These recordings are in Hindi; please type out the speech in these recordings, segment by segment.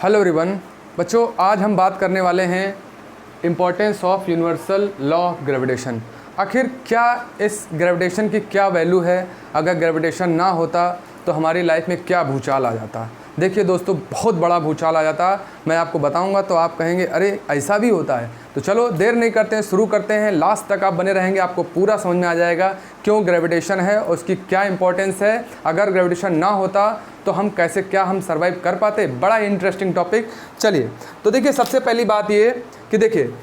Hello everyone. बच्चों, आज हम बात करने वाले हैं importance of universal law of gravitation. आखिर क्या इस ग्रेविटेशन की क्या वैल्यू है, अगर ग्रेविटेशन ना होता तो हमारी लाइफ में क्या भूचाल आ जाता। देखिए दोस्तों, बहुत बड़ा भूचाल आ जाता। मैं आपको बताऊंगा तो आप कहेंगे अरे ऐसा भी होता है। तो चलो देर नहीं करते हैं, शुरू करते हैं। लास्ट तक आप बने रहेंगे, आपको पूरा समझ में आ जाएगा क्यों ग्रेविटेशन है और उसकी क्या इंपॉर्टेंस है। अगर ग्रेविटेशन ना होता तो हम कैसे क्या हम सर्वाइव कर पाते। बड़ा इंटरेस्टिंग टॉपिक। चलिए तो देखिए, सबसे पहली बात ये कि देखिए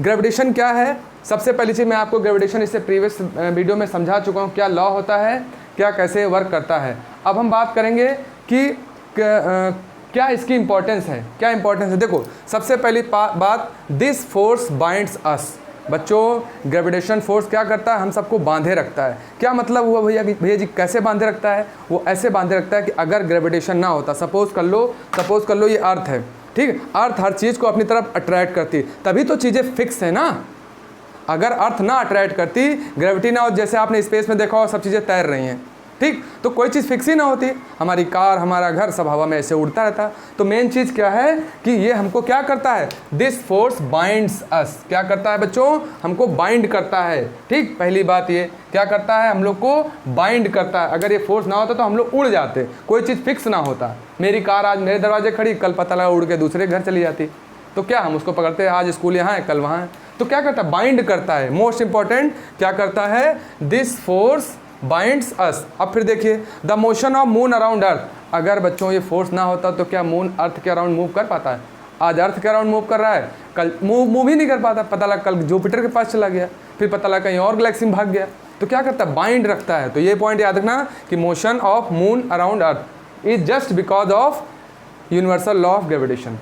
ग्रेविटेशन क्या है। सबसे पहली चीज़, मैं आपको ग्रेविटेशन इससे प्रीवियस वीडियो में समझा चुका हूँ, क्या लॉ होता है, क्या कैसे वर्क करता है। अब हम बात करेंगे कि क्या इसकी इंपॉर्टेंस है, क्या इंपॉर्टेंस है। देखो सबसे पहली बात, दिस फोर्स बाइंड्स अस। बच्चों, ग्रेविटेशन फोर्स क्या करता है, हम सबको बांधे रखता है। क्या मतलब हुआ भैया जी, कैसे बांधे रखता है। वो ऐसे बांधे रखता है कि अगर ग्रेविटेशन ना होता, सपोज कर लो ये अर्थ है, ठीक है। अर्थ हर चीज़ को अपनी तरफ अट्रैक्ट करती, तभी तो चीज़ें फिक्स है ना। अगर अर्थ ना अट्रैक्ट करती, ग्रेविटी ना हो, जैसे आपने स्पेस में देखा हो सब चीज़ें तैर रही हैं, ठीक, तो कोई चीज़ फिक्स ही ना होती। हमारी कार, हमारा घर सब हवा में ऐसे उड़ता रहता। तो मेन चीज़ क्या है कि ये हमको क्या करता है, दिस फोर्स बाइंड्स अस। क्या करता है बच्चों, हमको बाइंड करता है, ठीक। पहली बात ये क्या करता है, हम लोग को बाइंड करता है। अगर ये फोर्स ना होता तो हम लोग उड़ जाते, कोई चीज़ फिक्स ना होता। मेरी कार आज मेरे दरवाजे खड़ी, कल पता लगा उड़ के दूसरे घर चली जाती, तो क्या हम उसको पकड़ते, आज स्कूल यहाँ है कल वहाँ है। तो क्या करता है, बाइंड करता है। मोस्ट इंपॉर्टेंट क्या करता है, दिस फोर्स बाइंड्स अस। अब फिर देखिए, the motion of moon around earth. अगर बच्चों ये फोर्स ना होता तो क्या मून अर्थ के अराउंड मूव कर पाता है। आज अर्थ के अराउंड मूव कर रहा है, कल मूव ही नहीं कर पाता। पता लगा कल जुपिटर के पास चला गया, फिर पता लगा कहीं और गैलेक्सी में भाग गया। तो क्या करता है, बाइंड रखता है। तो ये पॉइंट याद रखना कि motion of moon around earth is just because of universal law of gravitation.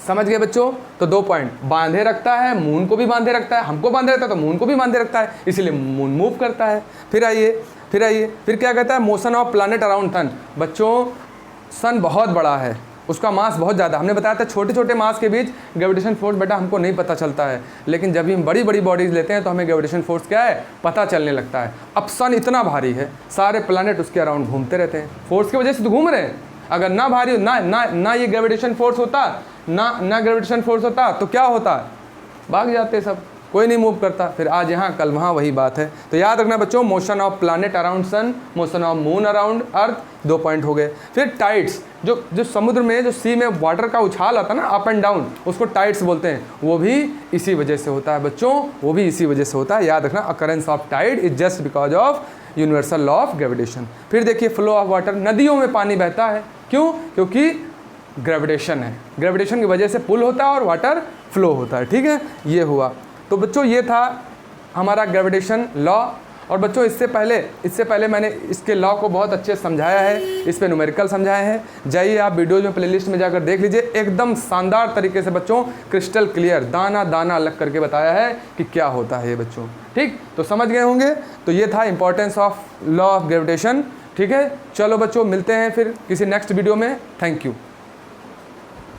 समझ गए बच्चों। तो दो पॉइंट, बांधे रखता है, मून को भी बांधे रखता है, हमको बांधे रखता है तो मून को भी बांधे रखता है, इसीलिए मून मूव करता है। फिर फिर क्या कहता है, motion of planet around sun. बच्चों, सन बहुत बड़ा है, उसका मास बहुत ज़्यादा। हमने बताया था छोटे छोटे मास के बीच ग्रेविटेशन फोर्स बेटा हमको नहीं पता चलता है, लेकिन जब भी हम बड़ी बड़ी बॉडीज़ लेते हैं तो हमें ग्रेविटेशन फोर्स क्या है पता चलने लगता है। अब सन इतना भारी है, सारे प्लैनेट उसके अराउंड घूमते रहते हैं, फोर्स की वजह से तो घूम रहे हैं। अगर ना भारी ना ये ग्रेविटेशन फोर्स होता, ना ग्रेविटेशन फोर्स होता तो क्या होता, भाग जाते सब, कोई नहीं मूव करता। फिर आज यहाँ कल वहाँ, वही बात है। तो याद रखना बच्चों, motion of planet around sun, motion of moon around earth, दो पॉइंट हो गए। फिर टाइड्स, जो समुद्र में, जो सी में वाटर का उछाल आता है ना, अप एंड डाउन, उसको टाइड्स बोलते हैं। वो भी इसी वजह से होता है बच्चों, वो भी इसी वजह से होता है। याद रखना, occurrence of tide is just because of universal law of gravitation. फिर देखिए, फ्लो ऑफ वाटर, नदियों में पानी बहता है, क्यों, क्योंकि ग्रेविटेशन है। ग्रेविटेशन की वजह से पुल होता है और वाटर फ्लो होता है, ठीक है। ये हुआ। तो बच्चों ये था हमारा ग्रेविटेशन लॉ। और बच्चों इससे पहले मैंने इसके लॉ को बहुत अच्छे से समझाया है, इस पे न्यूमेरिकल समझाए हैं। जाइए आप वीडियोज में प्लेलिस्ट में जाकर देख लीजिए, एकदम शानदार तरीके से बच्चों, क्रिस्टल क्लियर, दाना दाना अलग करके बताया है कि क्या होता है ये बच्चों, ठीक। तो समझ गए होंगे। तो ये था importance of law of gravitation, ठीक है। चलो बच्चों, मिलते हैं फिर किसी नेक्स्ट वीडियो में। Thank you.